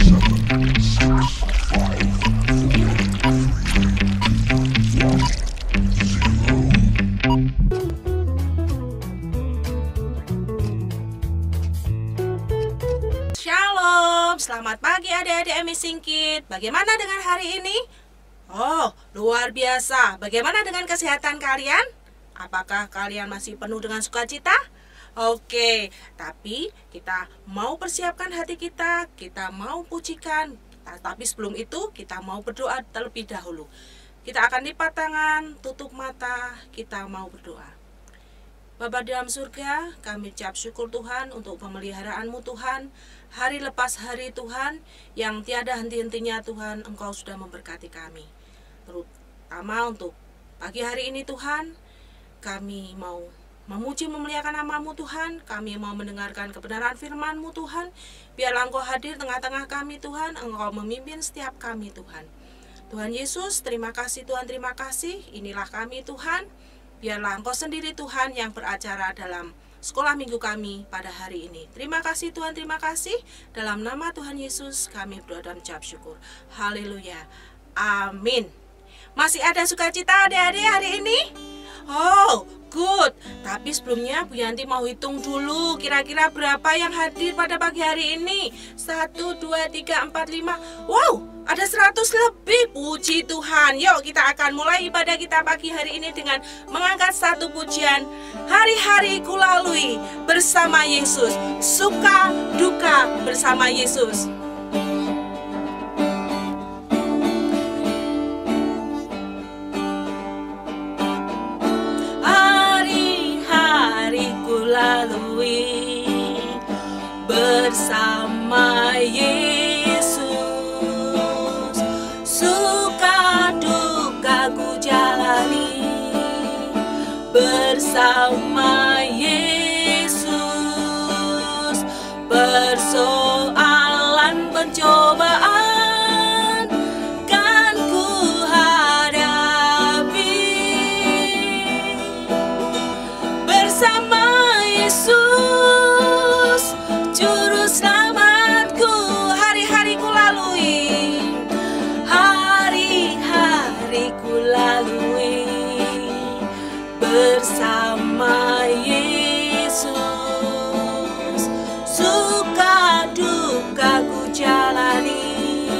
Shalom, selamat pagi adik-adik Amazing Kids. Bagaimana dengan hari ini? Oh, luar biasa. Bagaimana dengan kesehatan kalian? Apakah kalian masih penuh dengan sukacita? Oke, tapi kita mau persiapkan hati kita mau pujikan. Tapi sebelum itu kita mau berdoa terlebih dahulu. Kita akan lipat tangan, tutup mata, kita mau berdoa. Bapa di dalam surga, kami ucap syukur Tuhan untuk pemeliharaanmu Tuhan. Hari lepas hari Tuhan, yang tiada henti-hentinya Tuhan, Engkau sudah memberkati kami. Terutama untuk pagi hari ini Tuhan, kami mau memuji memuliakan nama-Mu Tuhan. Kami mau mendengarkan kebenaran firman-Mu Tuhan. Biarlah Engkau hadir tengah-tengah kami Tuhan. Engkau memimpin setiap kami Tuhan. Tuhan Yesus, terima kasih Tuhan, terima kasih. Inilah kami Tuhan. Biarlah Engkau sendiri Tuhan yang beracara dalam sekolah minggu kami pada hari ini. Terima kasih Tuhan, terima kasih. Dalam nama Tuhan Yesus kami berdoa dan ucap syukur. Haleluya. Amin. Masih ada sukacita adik-adik hari ini? Oh, good. Tapi sebelumnya Bu Yanti mau hitung dulu kira-kira berapa yang hadir pada pagi hari ini. 1, 2, 3, 4, 5. Wow, ada 100 lebih. Puji Tuhan. Yuk kita akan mulai ibadah kita pagi hari ini dengan mengangkat satu pujian. Hari-hari ku lalui bersama Yesus. Suka duka bersama Yesus. Lalui bersama Yesus, suka duka ku jalani bersama Yesus, persoalan pencobaan kan ku hadapi bersama Yesus, juru selamatku. Hari-hari ku lalui, hari-hari ku lalui bersama Yesus, suka duka ku jalani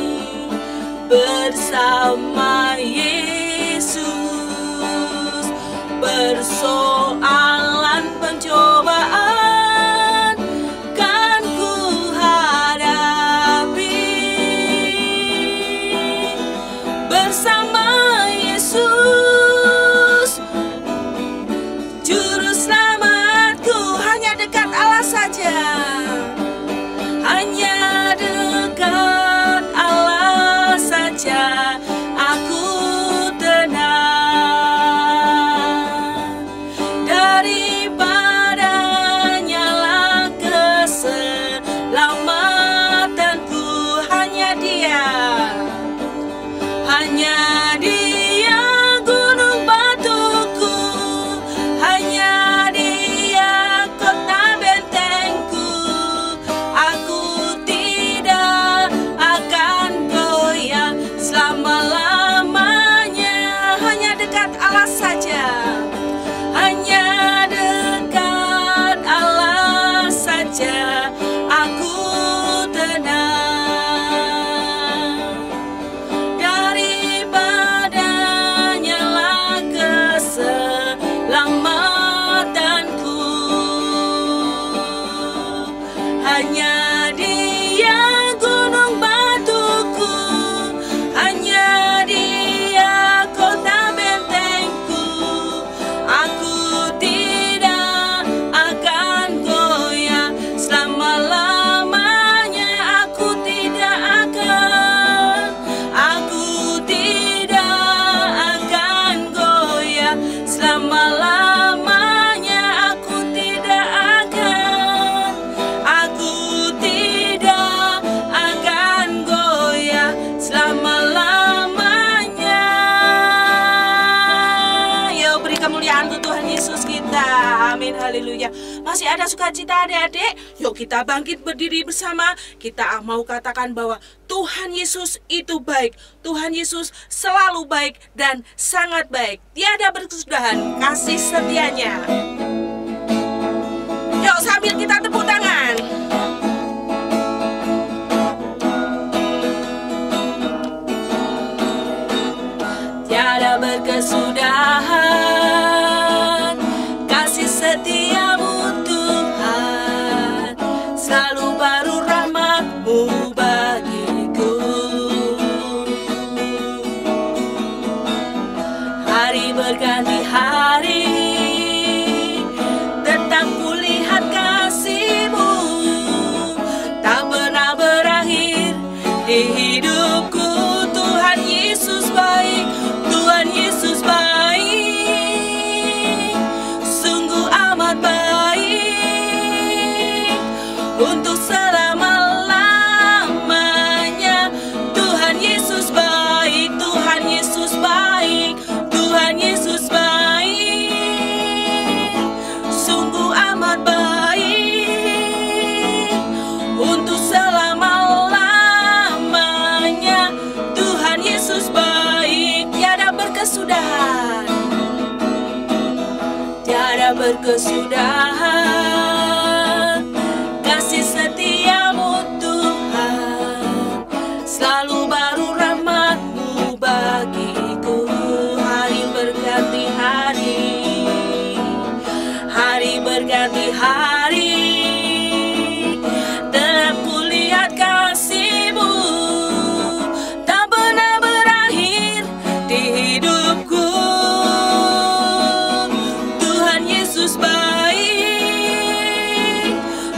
bersama Yesus, persoalan pencobaan kan ku hadapi bersama Yesus, juru selamatku. Hanya dekat Allah saja, hanya dekat Allah saja aku tenang. Daripada nyala keselamatanku, hanya Dia, hanya Dia gunung batuku, hanya Dia kota bentengku. Aku tidak akan goyah selama-lamanya. Hanya dekat Allah saja, hanya dekat Allah saja aku tenang. Daripada nyala keselamatanku, hanya Dia gunung batuku, hanya Dia kota bentengku. Aku tidak akan goyah selama-lamanya. Aku tidak akan goyah selama-lamanya. Aku tidak Masih ada sukacita adik-adik? Yuk kita bangkit berdiri bersama. Kita mau katakan bahwa Tuhan Yesus itu baik. Tuhan Yesus selalu baik dan sangat baik. Tiada berkesudahan kasih setianya. Yuk sambil kita tepuk tangan. Tiada berkesudahan kasih setiamu Tuhan, selalu baru rahmat-Mu bagiku. Hari berganti hari, tetap kulihat kasih-Mu, tak pernah berakhir di hidupku. Tuhan Yesus baik, Tuhan Yesus baik, sungguh amat baik, untuk selama-lamanya. Tuhan Yesus baik, Tuhan Yesus baik, Tuhan Yesus baik, sungguh amat baik, untuk selama-lamanya. Tuhan Yesus baik, tiada berkesudahan, tiada berkesudahan kasih setiamu Tuhan, selalu baru rahmat-Mu bagiku. Hari berganti hari, hari berganti hari, tetap kulihat kasih-Mu, tak pernah berakhir di hidupku. Tuhan Yesus baik,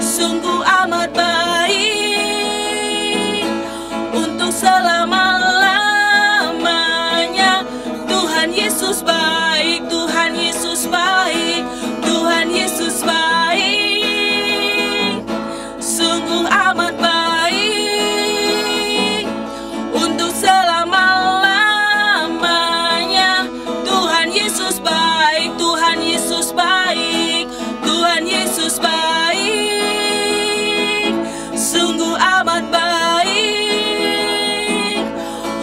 sungguh amat baik, untuk selama-lamanya. Tuhan Yesus baik, Tuhan Yesus baik, Tuhan Yesus baik, sungguh amat baik, untuk selama-lamanya. Tuhan Yesus baik, Tuhan Yesus baik, Tuhan Yesus baik, sungguh amat baik,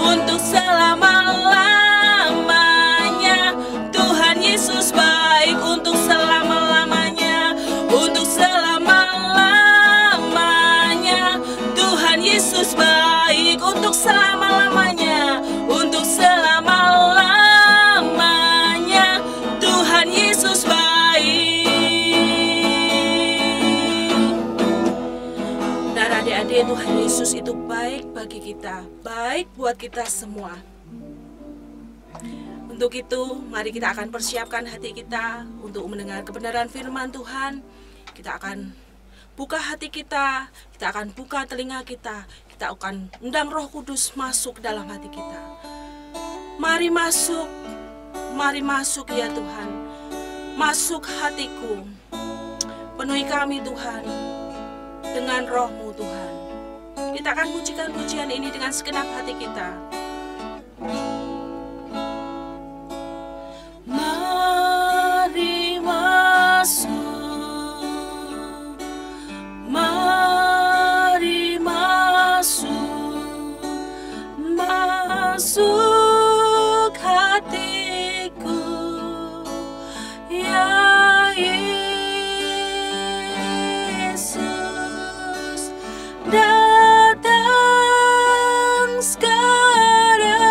untuk selama-lamanya. Tuhan Yesus baik, untuk selama-lamanya, untuk selama-lamanya. Tuhan Yesus baik, untuk selama-lamanya, untuk selama-lamanya. Tuhan Yesus baik. Dan adik-adik, Tuhan Yesus itu baik bagi kita, baik buat kita semua. Untuk itu, mari kita akan persiapkan hati kita untuk mendengar kebenaran firman Tuhan. Kita akan buka hati kita akan buka telinga kita akan undang Roh Kudus masuk ke dalam hati kita. Mari masuk ya Tuhan. Masuk hatiku, penuhi kami Tuhan dengan Roh-Mu Tuhan. Kita akan pujikan pujian ini dengan segenap hati kita. Mari masuk, mari masuk, masuk hatiku, ya Yesus, datang sekarang.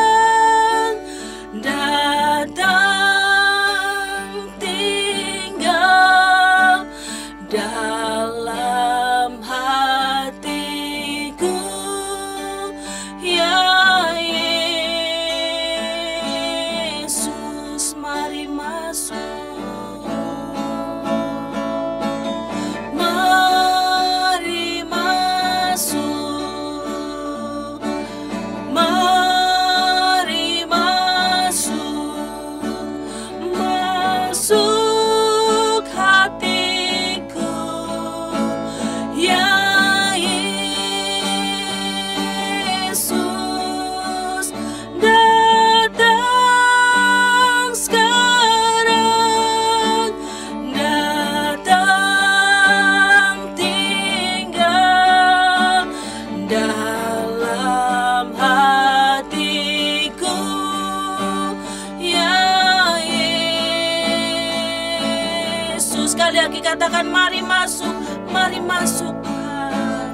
katakan mari masuk Tuhan.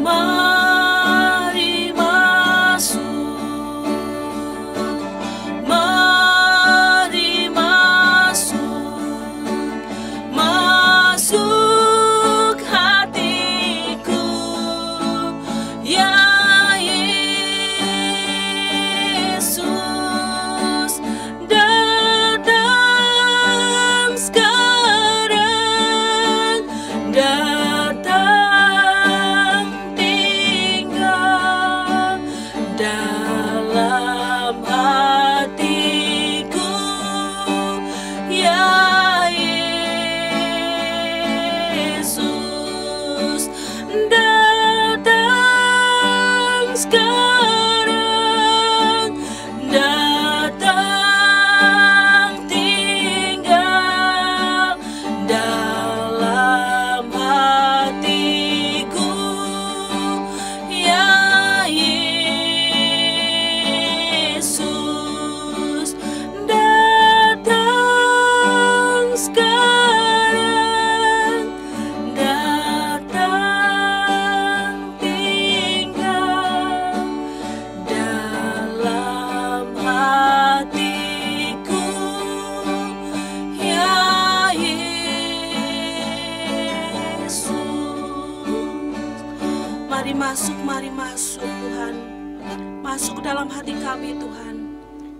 Mari masuk, mari masuk, masuk hatiku, ya Yesus, datang sekarang, datang tinggal dalam hatiku, ya Yesus, datang sekarang, datang tinggal dalam hatiku, ya Yesus, datang sekarang, datang tinggal dalam hatiku, ya Yesus. Mari masuk Tuhan. Masuk ke dalam hati kami Tuhan.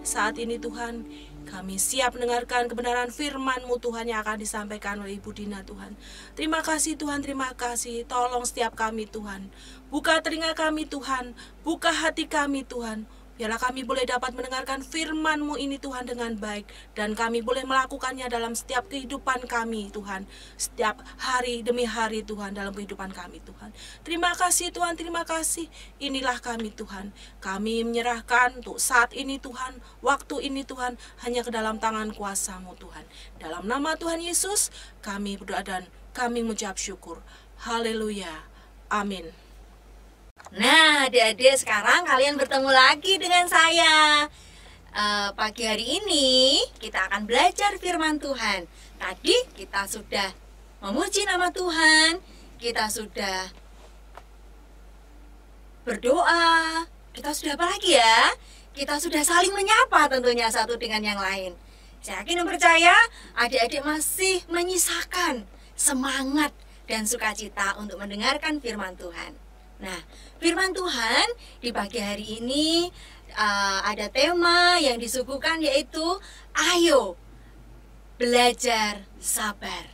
Saat ini Tuhan, kami siap mendengarkan kebenaran firman-Mu Tuhan yang akan disampaikan oleh Ibu Dina Tuhan. Terima kasih Tuhan, terima kasih. Tolong setiap kami Tuhan. Buka telinga kami Tuhan, buka hati kami Tuhan. Biarlah kami boleh dapat mendengarkan firman-Mu ini Tuhan dengan baik. Dan kami boleh melakukannya dalam setiap kehidupan kami Tuhan. Setiap hari demi hari Tuhan dalam kehidupan kami Tuhan. Terima kasih Tuhan, terima kasih. Inilah kami Tuhan. Kami menyerahkan untuk saat ini Tuhan. Waktu ini Tuhan hanya ke dalam tangan kuasa-Mu Tuhan. Dalam nama Tuhan Yesus kami berdoa dan kami mengucap syukur. Haleluya. Amin. Nah, adik-adik, sekarang kalian bertemu lagi dengan saya. Pagi hari ini kita akan belajar firman Tuhan. Tadi kita sudah memuji nama Tuhan, kita sudah berdoa, kita sudah apa lagi ya? Kita sudah saling menyapa tentunya satu dengan yang lain. Saya yakin dan percaya adik-adik masih menyisakan semangat dan sukacita untuk mendengarkan firman Tuhan. Nah, firman Tuhan di pagi hari ini ada tema yang disuguhkan, yaitu ayo belajar sabar.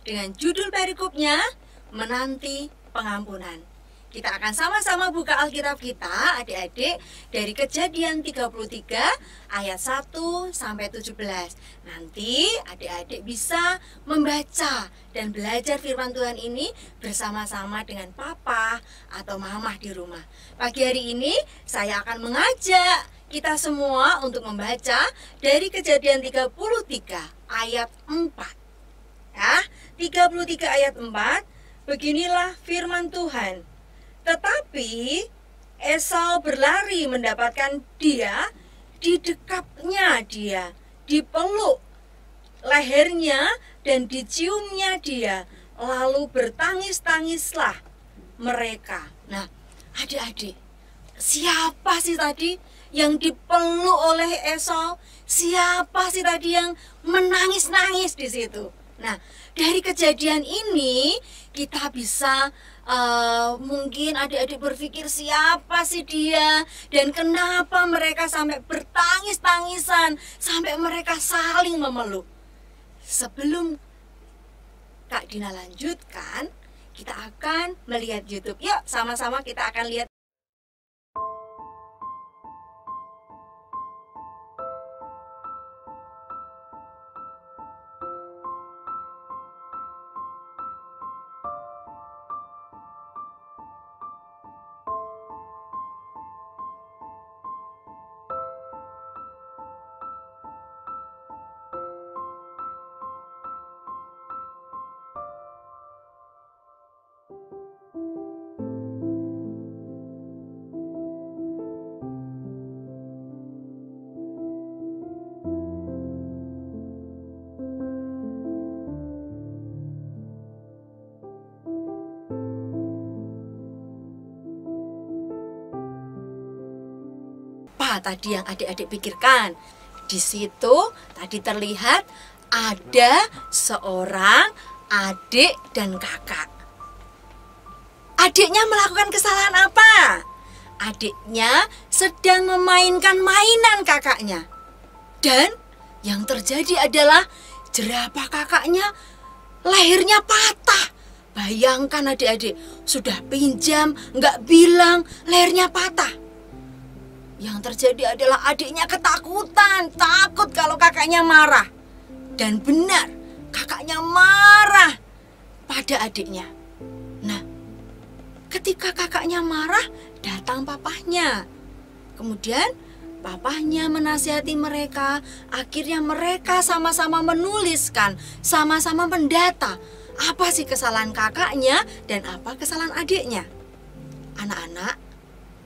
Dengan judul perikopnya, menanti pengampunan. Kita akan sama-sama buka Alkitab kita, adik-adik, dari Kejadian 33 ayat 1 sampai 17. Nanti adik-adik bisa membaca dan belajar firman Tuhan ini bersama-sama dengan papa atau mama di rumah. Pagi hari ini saya akan mengajak kita semua untuk membaca dari Kejadian 33 ayat 4. Ya, 33 ayat 4, beginilah firman Tuhan. Tetapi Esau berlari mendapatkan dia, didekapnya dia, dipeluk lehernya dan diciumnya dia, lalu bertangis-tangislah mereka. Nah, adik-adik, siapa sih tadi yang dipeluk oleh Esau? Siapa sih tadi yang menangis-nangis di situ? Nah, dari kejadian ini kita bisa mungkin adik-adik berpikir, siapa sih dia dan kenapa mereka sampai bertangis-tangisan, sampai mereka saling memeluk. Sebelum Kak Dina lanjutkan, kita akan melihat YouTube. Yuk, sama-sama kita akan lihat. Apa tadi yang adik-adik pikirkan? Di situ tadi terlihat ada seorang adik dan kakak. Adiknya melakukan kesalahan apa? Adiknya sedang memainkan mainan kakaknya. Dan yang terjadi adalah jerapah kakaknya lehernya patah. Bayangkan adik-adik, sudah pinjam, nggak bilang, lehernya patah. Yang terjadi adalah adiknya ketakutan, takut kalau kakaknya marah. Dan benar, kakaknya marah pada adiknya. Nah, ketika kakaknya marah, datang papahnya. Kemudian papahnya menasihati mereka. Akhirnya mereka sama-sama menuliskan, sama-sama mendata apa sih kesalahan kakaknya dan apa kesalahan adiknya. Anak-anak,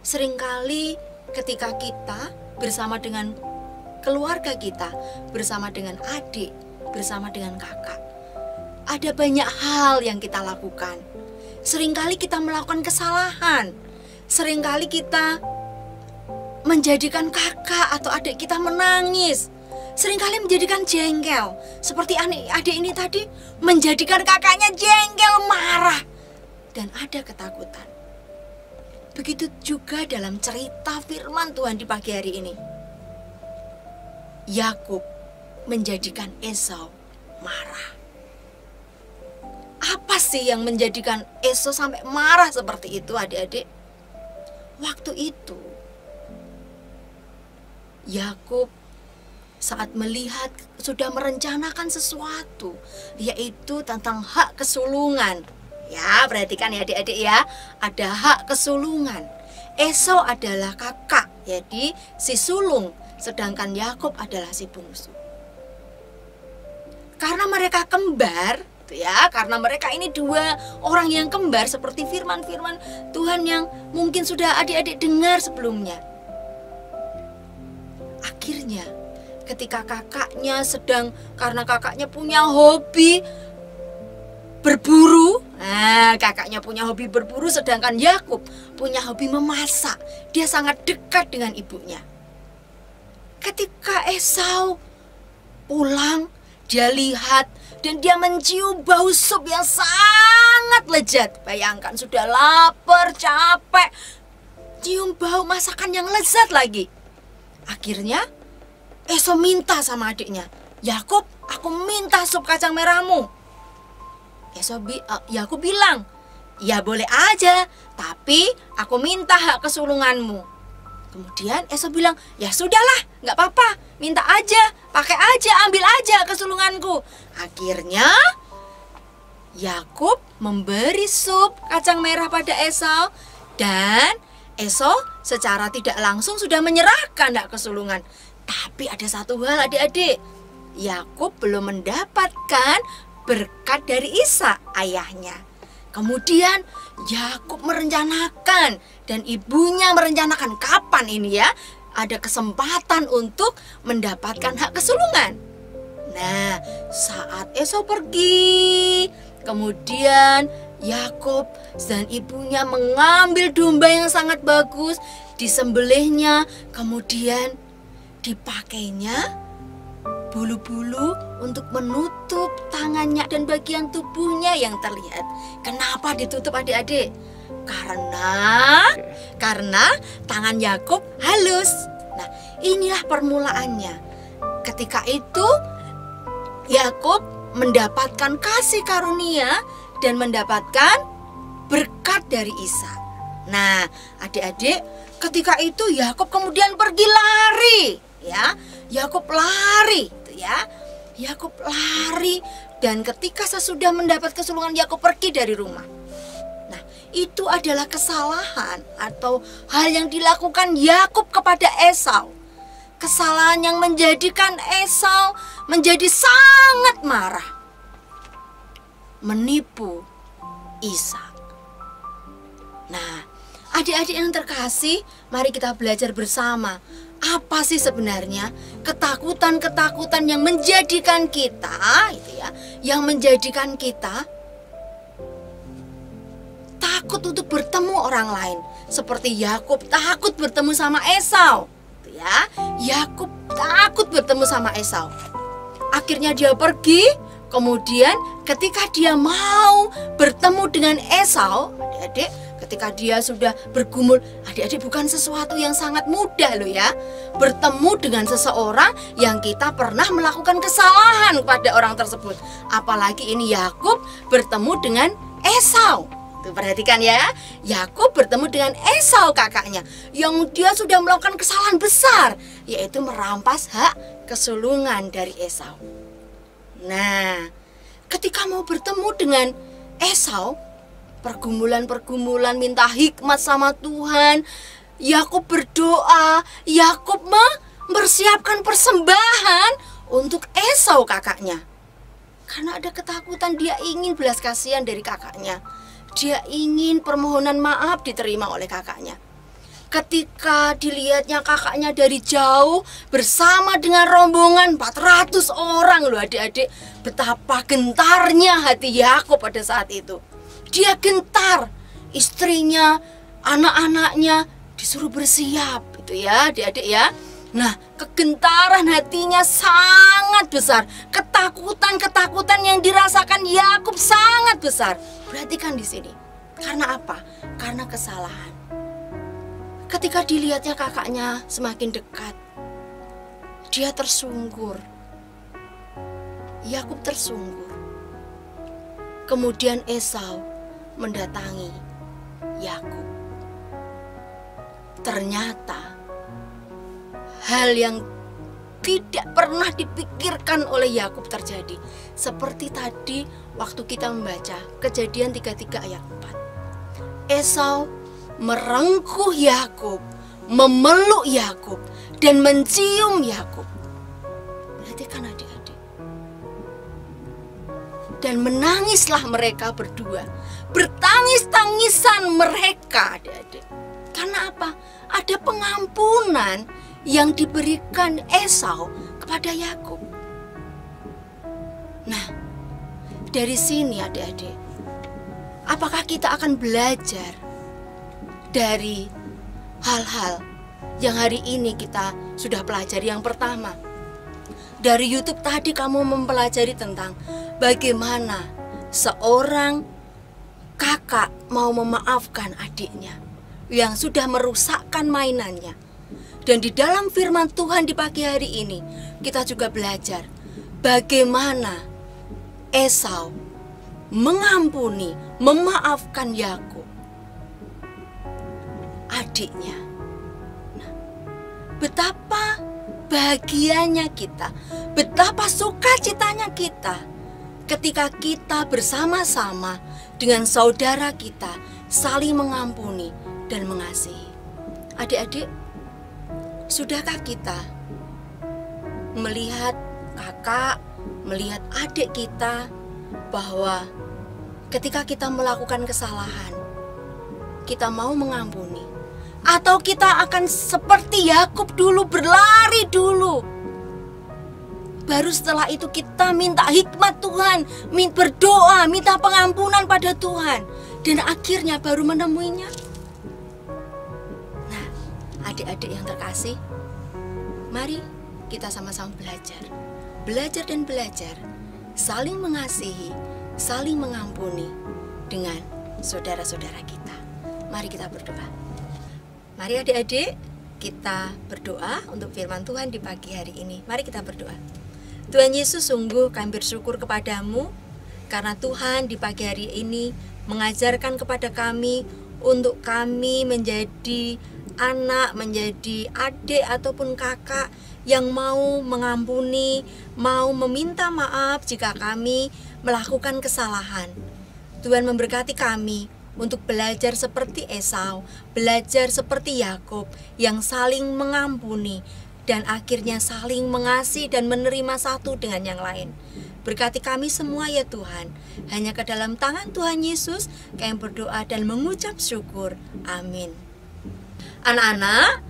seringkali ketika kita bersama dengan keluarga kita, bersama dengan adik, bersama dengan kakak, ada banyak hal yang kita lakukan. Seringkali kita melakukan kesalahan. Seringkali kita menjadikan kakak atau adik kita menangis. Seringkali menjadikan jengkel. Seperti adik ini tadi, menjadikan kakaknya jengkel, marah. Dan ada ketakutan. Begitu juga dalam cerita firman Tuhan di pagi hari ini. Yakub menjadikan Esau marah. Apa sih yang menjadikan Esau sampai marah seperti itu, adik-adik? Waktu itu Yakub saat melihat sudah merencanakan sesuatu, yaitu tentang hak kesulungan. Ya, perhatikan ya adik-adik ya, ada hak kesulungan. Esau adalah kakak, jadi si sulung, sedangkan Yakub adalah si bungsu. Karena mereka kembar, ya, karena mereka ini dua orang yang kembar, seperti firman-firman Tuhan yang mungkin sudah adik-adik dengar sebelumnya. Akhirnya ketika kakaknya karena kakaknya punya hobi berburu. Nah, kakaknya punya hobi berburu, sedangkan Yakub punya hobi memasak. Dia sangat dekat dengan ibunya. Ketika Esau pulang, dia lihat dan dia mencium bau sup yang sangat lezat. Bayangkan sudah lapar, capek, cium bau masakan yang lezat lagi. Akhirnya Esau minta sama adiknya, Yakub, aku minta sup kacang merahmu. Yakub bilang, ya boleh aja, tapi aku minta hak kesulunganmu. Kemudian Esau bilang, ya sudahlah, nggak apa-apa, minta aja, pakai aja, ambil aja kesulunganku. Akhirnya Yakub memberi sup kacang merah pada Esau, dan Esau secara tidak langsung sudah menyerahkan hak kesulungan. Tapi ada satu hal adik-adik, Yakub belum mendapatkan berkat dari Ishak ayahnya. Kemudian Yakub merencanakan dan ibunya merencanakan kapan ini ya ada kesempatan untuk mendapatkan hak kesulungan. Nah, saat Esau pergi, kemudian Yakub dan ibunya mengambil domba yang sangat bagus, disembelihnya, kemudian dipakainya bulu-bulu untuk menutup tangannya dan bagian tubuhnya yang terlihat. Kenapa ditutup adik-adik? Karena tangan Yakub halus. Nah, inilah permulaannya. Ketika itu Yakub mendapatkan kasih karunia dan mendapatkan berkat dari Ishak. Nah, adik-adik, ketika itu Yakub kemudian pergi lari, ya. Yakub lari, ya. Yakub lari, dan ketika sesudah mendapat kesulungan Yakub pergi dari rumah. Nah, itu adalah kesalahan atau hal yang dilakukan Yakub kepada Esau. Kesalahan yang menjadikan Esau menjadi sangat marah, menipu Ishak. Nah, adik-adik yang terkasih, mari kita belajar bersama. Apa sih sebenarnya ketakutan-ketakutan yang menjadikan kita, itu ya, yang menjadikan kita takut untuk bertemu orang lain, seperti Yakub takut bertemu sama Esau, ya, Yakub takut bertemu sama Esau. Akhirnya dia pergi. Kemudian ketika dia mau bertemu dengan Esau, adik-adik, ketika dia sudah bergumul, adik-adik, bukan sesuatu yang sangat mudah loh ya, bertemu dengan seseorang yang kita pernah melakukan kesalahan kepada orang tersebut. Apalagi ini Yakub bertemu dengan Esau. Tuh, perhatikan ya, Yakub bertemu dengan Esau kakaknya, yang dia sudah melakukan kesalahan besar, yaitu merampas hak kesulungan dari Esau. Nah, ketika mau bertemu dengan Esau, pergumulan-pergumulan, minta hikmat sama Tuhan, Yakub berdoa, Yakub mempersiapkan persembahan untuk Esau kakaknya. Karena ada ketakutan, dia ingin belas kasihan dari kakaknya. Dia ingin permohonan maaf diterima oleh kakaknya. Ketika dilihatnya kakaknya dari jauh bersama dengan rombongan 400 orang loh adik-adik, betapa gentarnya hati Yakub pada saat itu. Dia gentar, istrinya, anak-anaknya disuruh bersiap gitu ya adik-adik ya. Nah, kegentaran hatinya sangat besar. Ketakutan yang dirasakan Yakub sangat besar. Perhatikan di sini. Karena apa? Karena kesalahan. Ketika dilihatnya kakaknya semakin dekat, dia tersungkur. Yakub tersungkur. Kemudian Esau mendatangi Yakub. Ternyata hal yang tidak pernah dipikirkan oleh Yakub terjadi. Seperti tadi waktu kita membaca Kejadian 33 ayat 4. Esau merengkuh Yakub, memeluk Yakub, dan mencium Yakub. Perhatikan adik-adik. Dan menangislah mereka berdua. Bertangis-tangisan mereka adik-adik. Karena apa? Ada pengampunan yang diberikan Esau kepada Yakub. Nah, dari sini adik-adik, apakah kita akan belajar dari hal-hal yang hari ini kita sudah pelajari? Yang pertama, dari YouTube tadi kamu mempelajari tentang bagaimana seorang kakak mau memaafkan adiknya yang sudah merusakkan mainannya. Dan di dalam firman Tuhan di pagi hari ini, kita juga belajar bagaimana Esau mengampuni, memaafkan Yakub, adiknya. Nah, betapa bahagianya kita, betapa sukacitanya kita ketika kita bersama-sama dengan saudara kita saling mengampuni dan mengasihi. Adik-adik, sudahkah kita melihat kakak, melihat adik kita bahwa ketika kita melakukan kesalahan, kita mau mengampuni? Atau kita akan seperti Yakub dulu, berlari dulu, baru setelah itu kita minta hikmat Tuhan, berdoa, minta pengampunan pada Tuhan, dan akhirnya baru menemuinya? Nah, adik-adik yang terkasih, mari kita sama-sama belajar. Belajar dan belajar, saling mengasihi, saling mengampuni dengan saudara-saudara kita. Mari kita berdoa. Mari adik-adik, kita berdoa untuk firman Tuhan di pagi hari ini. Mari kita berdoa. Tuhan Yesus, sungguh kami bersyukur kepadamu karena Tuhan di pagi hari ini mengajarkan kepada kami untuk kami menjadi anak, menjadi adik ataupun kakak yang mau mengampuni, mau meminta maaf jika kami melakukan kesalahan. Tuhan memberkati kami untuk belajar seperti Esau, belajar seperti Yakub yang saling mengampuni dan akhirnya saling mengasihi dan menerima satu dengan yang lain. Berkati kami semua ya Tuhan. Hanya ke dalam tangan Tuhan Yesus kami berdoa dan mengucap syukur. Amin. Anak-anak,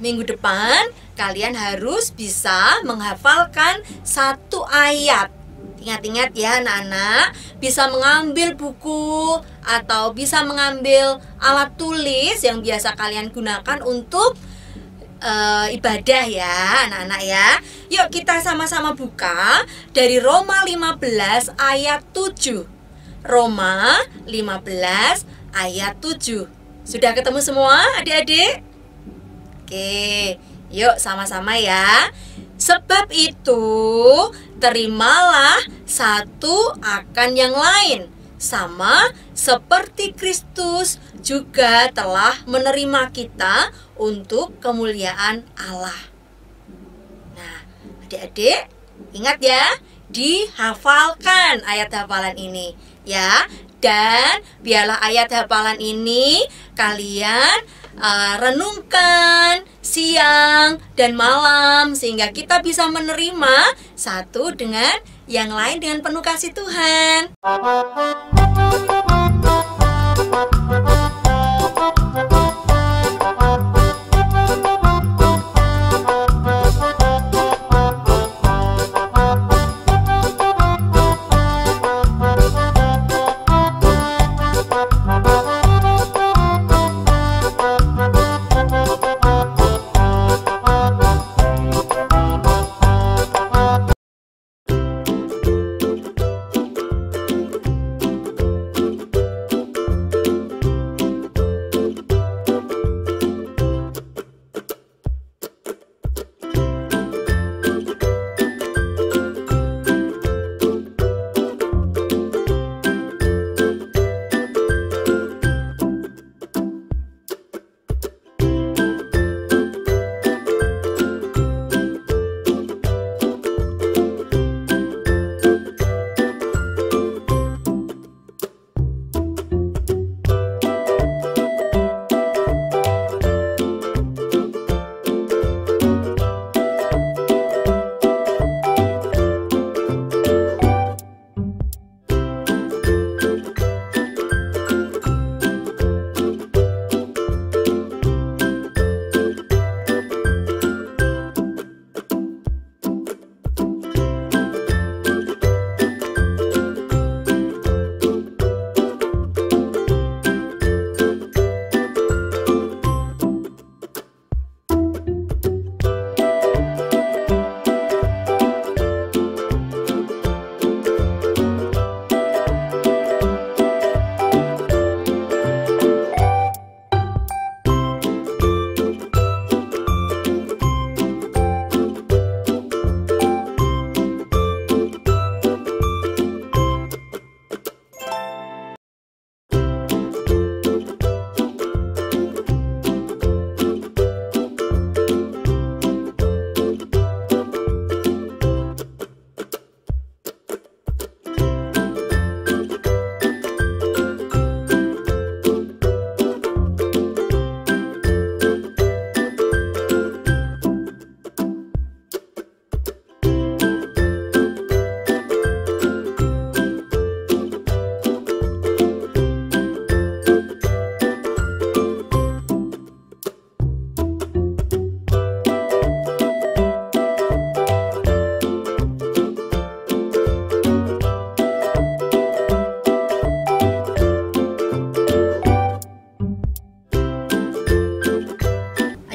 minggu depan kalian harus bisa menghafalkan satu ayat. Ingat-ingat ya anak-anak, bisa mengambil buku atau bisa mengambil alat tulis yang biasa kalian gunakan untuk ibadah ya anak-anak ya. Yuk kita sama-sama buka dari Roma 15 ayat 7. Roma 15 ayat 7. Sudah ketemu semua adik-adik? Oke, yuk sama-sama ya. Sebab itu terimalah satu akan yang lain, sama seperti Kristus juga telah menerima kita untuk kemuliaan Allah. Nah, adik-adik ingat ya, dihafalkan ayat hafalan ini ya. Dan biarlah ayat hafalan ini kalian renungkan siang dan malam, sehingga kita bisa menerima satu dengan yang lain dengan penuh kasih Tuhan.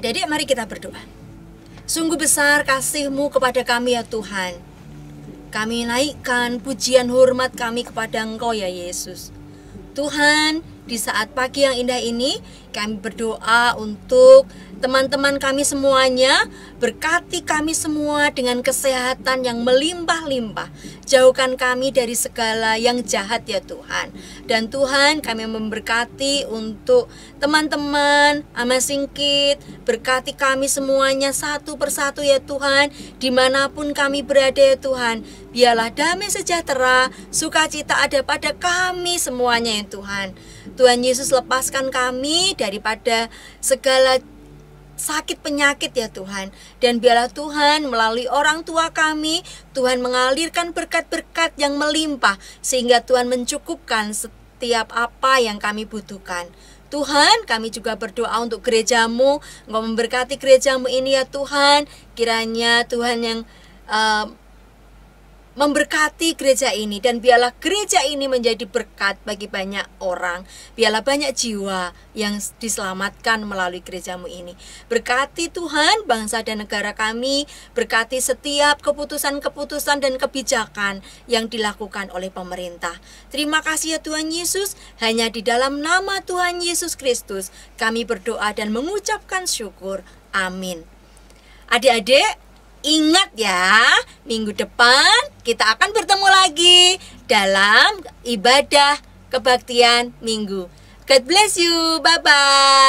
Adik-adik, mari kita berdoa. Sungguh besar kasih-Mu kepada kami ya Tuhan. Kami naikkan pujian hormat kami kepada Engkau ya Yesus. Tuhan, di saat pagi yang indah ini, kami berdoa untuk teman-teman kami semuanya. Berkati kami semua dengan kesehatan yang melimpah-limpah. Jauhkan kami dari segala yang jahat ya Tuhan. Dan Tuhan, kami memberkati untuk teman-teman Amasingkit. Berkati kami semuanya satu persatu ya Tuhan, dimanapun kami berada ya Tuhan. Biarlah damai sejahtera, sukacita ada pada kami semuanya ya Tuhan. Tuhan Yesus, lepaskan kami daripada segala sakit penyakit ya Tuhan. Dan biarlah Tuhan melalui orang tua kami, Tuhan mengalirkan berkat-berkat yang melimpah, sehingga Tuhan mencukupkan setiap apa yang kami butuhkan. Tuhan, kami juga berdoa untuk gereja-Mu. Engkau memberkati gereja-Mu ini ya Tuhan. Kiranya Tuhan yang memberkati gereja ini, dan biarlah gereja ini menjadi berkat bagi banyak orang. Biarlah banyak jiwa yang diselamatkan melalui gerejamu ini. Berkati Tuhan bangsa dan negara kami, berkati setiap keputusan-keputusan dan kebijakan yang dilakukan oleh pemerintah. Terima kasih ya Tuhan Yesus, hanya di dalam nama Tuhan Yesus Kristus kami berdoa dan mengucapkan syukur. Amin. Adik-adik, ingat ya, minggu depan kita akan bertemu lagi dalam ibadah kebaktian minggu. God bless you, bye-bye.